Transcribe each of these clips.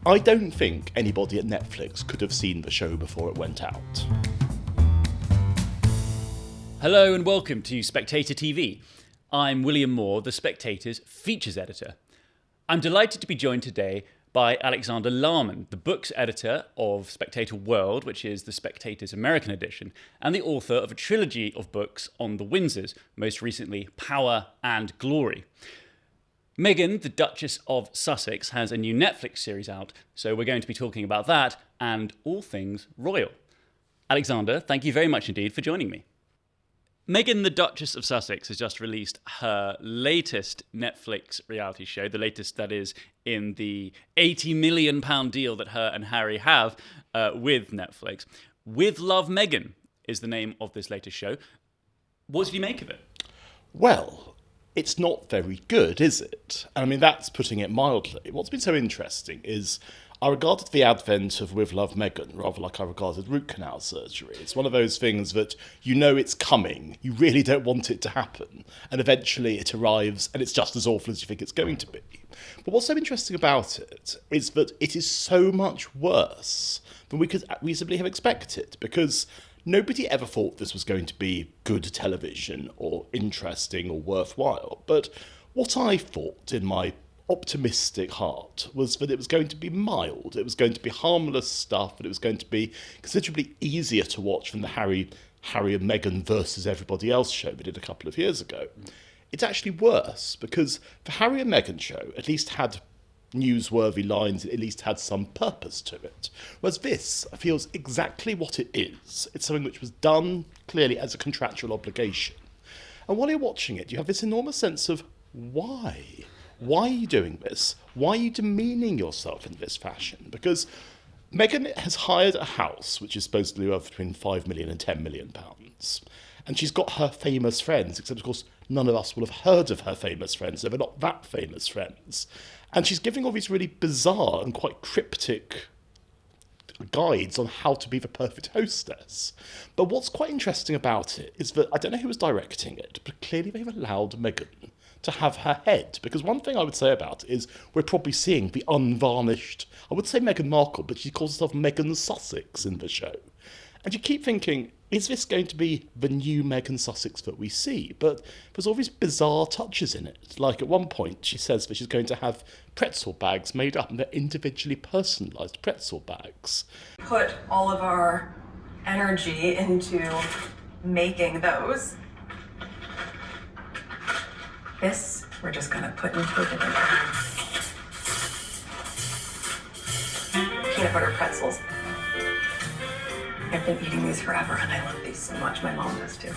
I don't think anybody at Netflix could have seen the show before it went out. Hello and welcome to Spectator TV. I'm William Moore, the Spectator's features editor. I'm delighted to be joined today by Alexander Larman, the books editor of Spectator World, which is the Spectator's American edition, and the author of a trilogy of books on the Windsors, most recently Power and Glory. Meghan, the Duchess of Sussex, has a new Netflix series out, so we're going to be talking about that and all things royal. Alexander, thank you very much indeed for joining me. Meghan, the Duchess of Sussex, has just released her latest Netflix reality show, the latest that is in the £80 million deal that her and Harry have with Netflix. With Love, Meghan is the name of this latest show. What did you make of it? Well, it's not very good, is it? And I mean, that's putting it mildly. What's been so interesting is I regarded the advent of With Love, Meghan rather like I regarded root canal surgery. It's one of those things that you know it's coming, you really don't want it to happen, and eventually it arrives and it's just as awful as you think it's going to be. But what's so interesting about it is that it is so much worse than we could reasonably have expected, because nobody ever thought this was going to be good television or interesting or worthwhile. But what I thought in my optimistic heart was that it was going to be mild, it was going to be harmless stuff, and it was going to be considerably easier to watch than the Harry and Meghan versus everybody else show we did a couple of years ago. It's actually worse, because the Harry and Meghan show at least had newsworthy lines, it at least had some purpose to it. Whereas this feels exactly what it is. It's something which was done clearly as a contractual obligation. And while you're watching it, you have this enormous sense of why? Why are you doing this? Why are you demeaning yourself in this fashion? Because Meghan has hired a house which is supposedly worth between £5 million and £10 million. And she's got her famous friends, except of course none of us will have heard of her famous friends, so they're not that famous friends. And she's giving all these really bizarre and quite cryptic guides on how to be the perfect hostess. But what's quite interesting about it is that I don't know who was directing it, but clearly they've allowed Meghan to have her head. Because one thing I would say about it is we're probably seeing the unvarnished, I would say Meghan Markle, but she calls herself Meghan Sussex in the show. And you keep thinking, is this going to be the new Meghan Sussex that we see? But there's all these bizarre touches in it. Like at one point, she says that she's going to have pretzel bags made up, and they're individually personalised pretzel bags. Put all of our energy into making those. This, we're just gonna put into a different bag. Peanut butter pretzels. I've been eating these forever and I love these so much. My mom does too.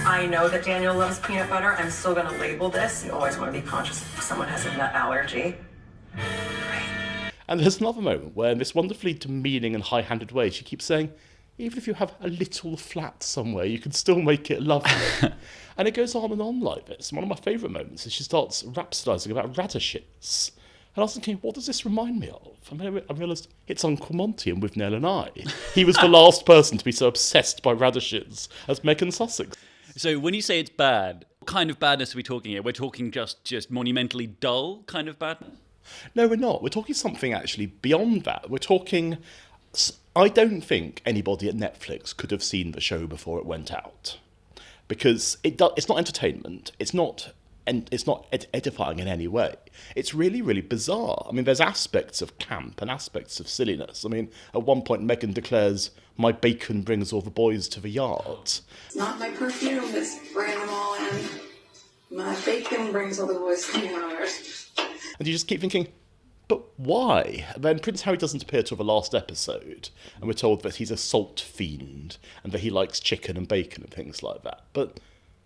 I know that Daniel loves peanut butter. I'm still gonna label this. You always wanna be conscious if someone has a nut allergy. And there's another moment where in this wonderfully demeaning and high-handed way, she keeps saying, even if you have a little flat somewhere, you can still make it lovely. And it goes on and on like this. And one of my favourite moments is she starts rhapsodising about radishes. And I was thinking, what does this remind me of? And then I realised it's Uncle Monty and With Nell and I. He was the last person to be so obsessed by radishes as Meghan Sussex. So when you say it's bad, what kind of badness are we talking here? We're talking just monumentally dull kind of badness? No, we're not. We're talking something actually beyond that. We're talking, I don't think anybody at Netflix could have seen the show before it went out. Because it's not entertainment, it's not edifying in any way. It's really, really bizarre. I mean, there's aspects of camp and aspects of silliness. I mean, at one point Meghan declares, "My bacon brings all the boys to the yard." It's not my perfume that's bringing them all in. My bacon brings all the boys to the yard. And you just keep thinking, but why? And then Prince Harry doesn't appear till the last episode, and we're told that he's a salt fiend, and that he likes chicken and bacon and things like that. But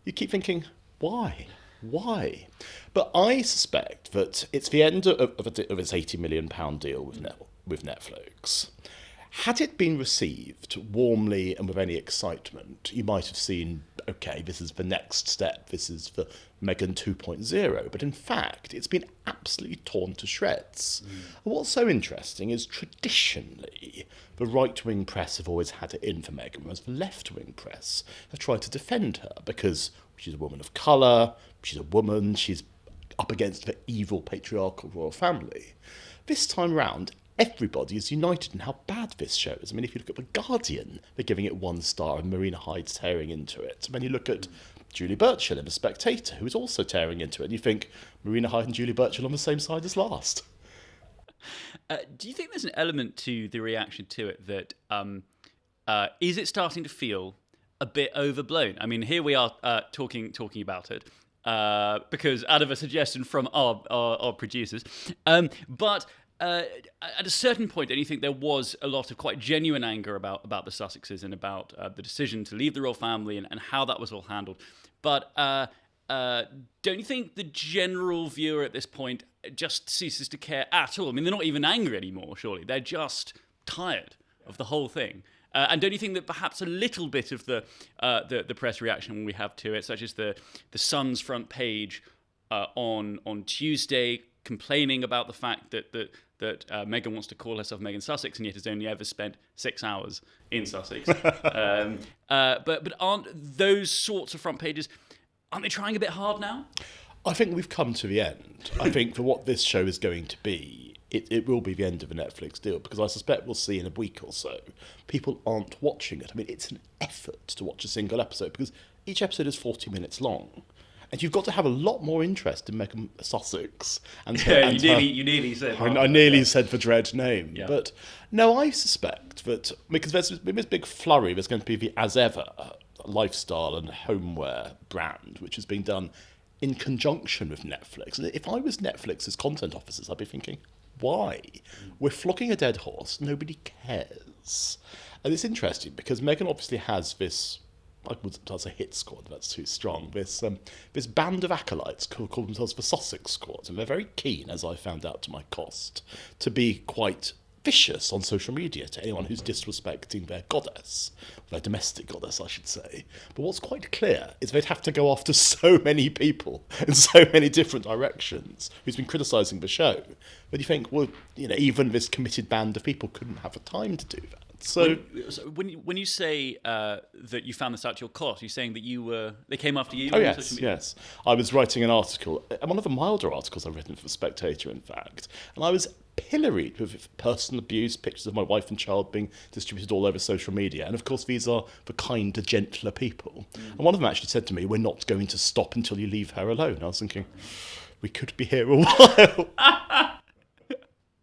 you keep thinking, why? Why? But I suspect that it's the end of its £80 million deal with Netflix. Had it been received warmly and with any excitement, you might have seen, okay, this is the next step, this is the Meghan 2.0, but in fact, it's been absolutely torn to shreds. And what's so interesting is traditionally, the right-wing press have always had it in for Meghan, whereas the left-wing press have tried to defend her because she's a woman of colour, she's a woman, she's up against the evil patriarchal royal family. This time round, everybody is united in how bad this show is. I mean, if you look at The Guardian, they're giving it 1 star and Marina Hyde's tearing into it. And then you look at Julie Burchill in The Spectator, who is also tearing into it, and you think Marina Hyde and Julie Burchill on the same side as last. Do you think there's an element to the reaction to it that is it starting to feel a bit overblown? I mean, here we are talking about it because out of a suggestion from our producers, but at a certain point, don't you think there was a lot of quite genuine anger about the Sussexes and about the decision to leave the royal family and how that was all handled? But don't you think the general viewer at this point just ceases to care at all? I mean, they're not even angry anymore, surely. They're just tired of the whole thing. And don't you think that perhaps a little bit of the press reaction we have to it, such as the Sun's front page on Tuesday, complaining about the fact that Meghan wants to call herself Meghan Sussex and yet has only ever spent 6 hours in Sussex. But aren't those sorts of front pages, aren't they trying a bit hard now? I think we've come to the end. I think for what this show is going to be, it will be the end of a Netflix deal, because I suspect we'll see in a week or so, people aren't watching it. I mean, it's an effort to watch a single episode, because each episode is 40 minutes long. And you've got to have a lot more interest in Meghan Sussex. And you nearly said. I nearly said the dread name. Yeah. But no, I suspect that because there's been this big flurry, there's going to be the As Ever lifestyle and homeware brand, which is being done in conjunction with Netflix. And if I was Netflix's content officers, I'd be thinking, why? We're flogging a dead horse. Nobody cares. And it's interesting because Meghan obviously has this, I would say hit squad, that's too strong, this band of acolytes call themselves the Sussex squad, and they're very keen, as I found out to my cost, to be quite vicious on social media to anyone who's disrespecting their goddess, their domestic goddess, I should say. But what's quite clear is they'd have to go after so many people in so many different directions who's been criticising the show. But you think, well, even this committed band of people couldn't have the time to do that. So when you say that you found this out to your cost, you're saying that they came after you? Oh, yes. I was writing an article, one of the milder articles I've written for The Spectator, in fact, and I was pilloried with personal abuse, pictures of my wife and child being distributed all over social media. And of course, these are the kinder, gentler people. And one of them actually said to me, "We're not going to stop until you leave her alone." I was thinking, we could be here a while.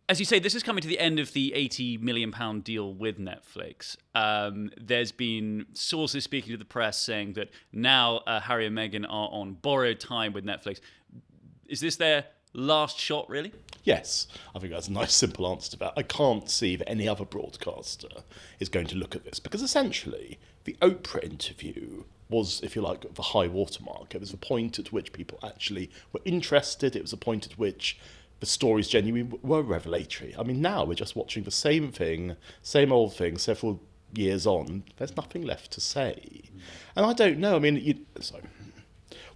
As you say, this is coming to the end of the £80 million deal with Netflix. There's been sources speaking to the press saying that now Harry and Meghan are on borrowed time with Netflix. Is this their last shot, really? Yes, I think that's a nice, simple answer to that. I can't see that any other broadcaster is going to look at this, because essentially the Oprah interview was, if you like, the high watermark. It was the point at which people actually were interested. It was a point at which the stories genuinely were revelatory. I mean, now we're just watching the same thing, same old thing, several years on. There's nothing left to say. And I don't know, I mean,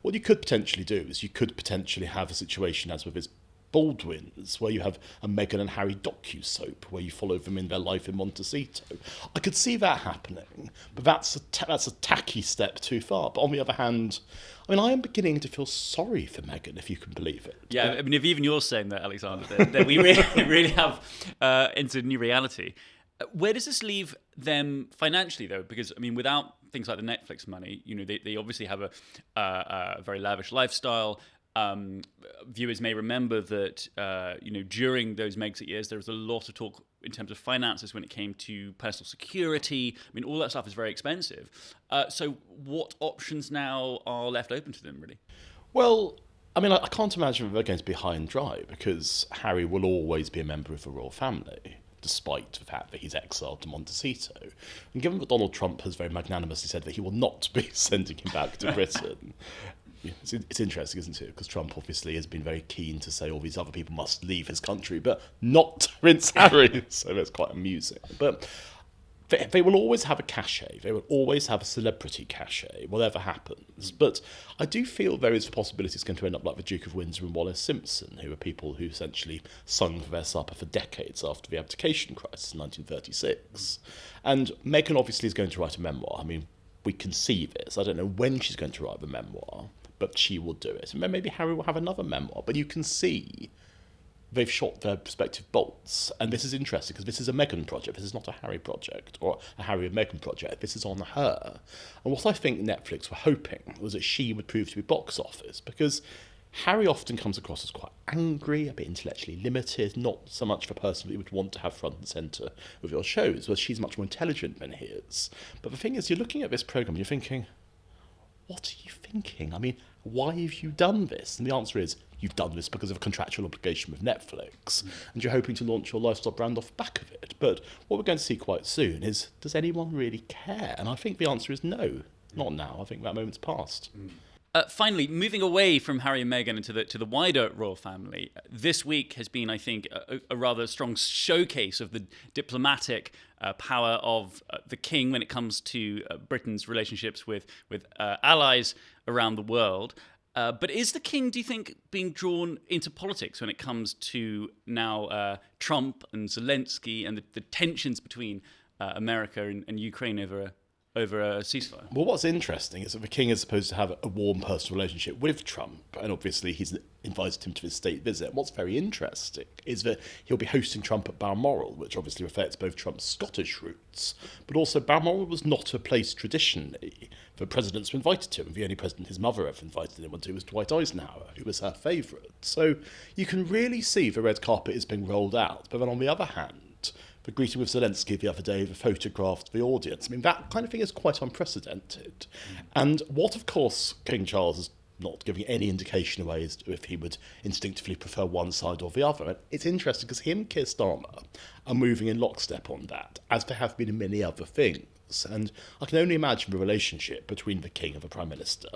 what you could potentially do is you could potentially have a situation as with his Baldwins, where you have a Meghan and Harry docu-soap, where you follow them in their life in Montecito. I could see that happening, but that's a tacky step too far. But on the other hand, I mean, I am beginning to feel sorry for Meghan, if you can believe it. Yeah, I mean, if even you're saying that, Alexander, then we really have entered new reality. Where does this leave them financially, though? Because, I mean, without things like the Netflix money, they obviously have a very lavish lifestyle. Viewers may remember that during those Megxit years there was a lot of talk in terms of finances when it came to personal security. I mean, all that stuff is very expensive. So what options now are left open to them, really? Well, I mean, I can't imagine they're going to be high and dry, because Harry will always be a member of the royal family, despite the fact that he's exiled to Montecito. And given that Donald Trump has very magnanimously said that he will not be sending him back to Britain, It's interesting, isn't it? Because Trump obviously has been very keen to say all these other people must leave his country, but not Prince Harry. So that's quite amusing. But they will always have a cachet. They will always have a celebrity cachet, whatever happens. But I do feel there is a possibility it's going to end up like the Duke of Windsor and Wallace Simpson, who are people who essentially sung for their supper for decades after the abdication crisis in 1936. And Meghan obviously is going to write a memoir. I mean, we can see this. I don't know when she's going to write the memoir, but she will do it. And then maybe Harry will have another memoir. But you can see they've shot their respective bolts. And this is interesting because this is a Meghan project. This is not a Harry project or a Harry and Meghan project. This is on her. And what I think Netflix were hoping was that she would prove to be box office, because Harry often comes across as quite angry, a bit intellectually limited, not so much the person that you would want to have front and centre with your shows, whereas she's much more intelligent than he is. But the thing is, you're looking at this programme and you're thinking, what are you thinking? I mean, why have you done this? And the answer is, you've done this because of a contractual obligation with Netflix, and you're hoping to launch your lifestyle brand off the back of it. But what we're going to see quite soon is, does anyone really care? And I think the answer is no, not now. I think that moment's passed. Finally, moving away from Harry and Meghan into the wider royal family, this week has been, I think, a rather strong showcase of the diplomatic power of the king when it comes to Britain's relationships with allies around the world. But is the king, do you think, being drawn into politics when it comes to now Trump and Zelensky and the tensions between America and Ukraine over a ceasefire? Well, what's interesting is that the king is supposed to have a warm personal relationship with Trump, and obviously he's invited him to his state visit. And what's very interesting is that he'll be hosting Trump at Balmoral, which obviously reflects both Trump's Scottish roots, but also Balmoral was not a place traditionally for presidents were invited to. And the only president his mother ever invited anyone to was Dwight Eisenhower, who was her favourite. So you can really see the red carpet is being rolled out. But then on the other hand, the greeting with Zelensky the other day, the photographed the audience. I mean, that kind of thing is quite unprecedented. And what, of course, King Charles is not giving any indication away as to if he would instinctively prefer one side or the other. And it's interesting because him and Keir Starmer are moving in lockstep on that, as there have been in many other things. And I can only imagine the relationship between the king and the prime minister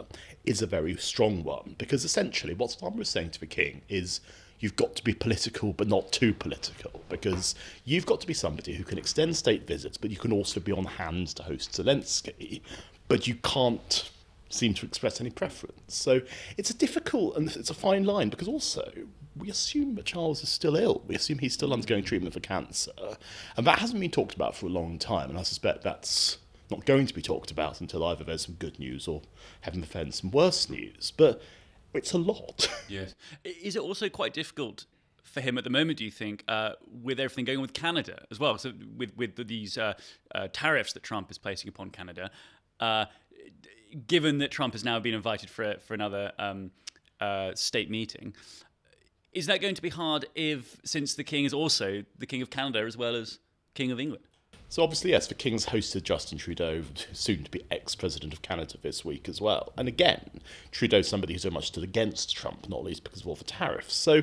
is a very strong one, because essentially what Starmer is saying to the king is, you've got to be political, but not too political, because you've got to be somebody who can extend state visits, but you can also be on hand to host Zelensky, but you can't seem to express any preference. So it's a difficult and it's a fine line, because also we assume that Charles is still ill. We assume he's still undergoing treatment for cancer, and that hasn't been talked about for a long time, and I suspect that's not going to be talked about until either there's some good news or, heaven forfend, some worse news. But it's a lot. Yes. Is it also quite difficult for him at the moment, do you think, with everything going on with Canada as well? So with these tariffs that Trump is placing upon Canada, given that Trump has now been invited for another state meeting, is that going to be hard since the king is also the King of Canada as well as King of England? So obviously, yes, the King's hosted Justin Trudeau, soon to be ex-president of Canada, this week as well. And again, Trudeau's somebody who's very much stood against Trump, not least because of all the tariffs. So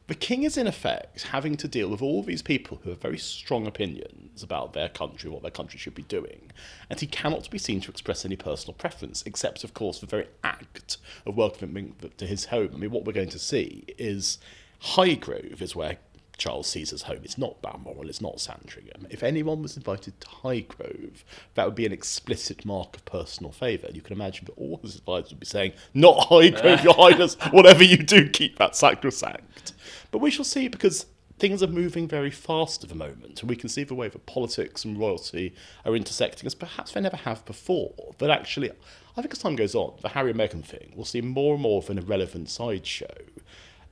the King is in effect having to deal with all these people who have very strong opinions about their country, what their country should be doing. And he cannot be seen to express any personal preference, except, of course, the very act of welcoming them to his home. I mean, what we're going to see is Highgrove is where Charles sees as home. It's not Balmoral, it's not Sandringham. If anyone was invited to Highgrove, that would be an explicit mark of personal favour. And you can imagine that all his advisors would be saying, not Highgrove, Your Highness, whatever you do, keep that sacrosanct. But we shall see, because things are moving very fast at the moment, and we can see the way that politics and royalty are intersecting as perhaps they never have before. But actually, I think as time goes on, the Harry and Meghan thing will see more and more of an irrelevant sideshow.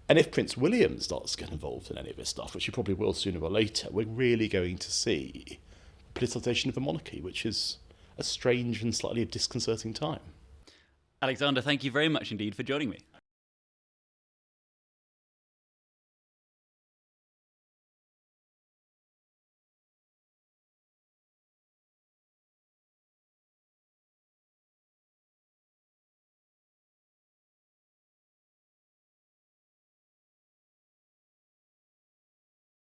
And if Prince William starts to get involved in any of this stuff, which he probably will sooner or later, we're really going to see politicisation of the monarchy, which is a strange and slightly disconcerting time. Alexander, thank you very much indeed for joining me.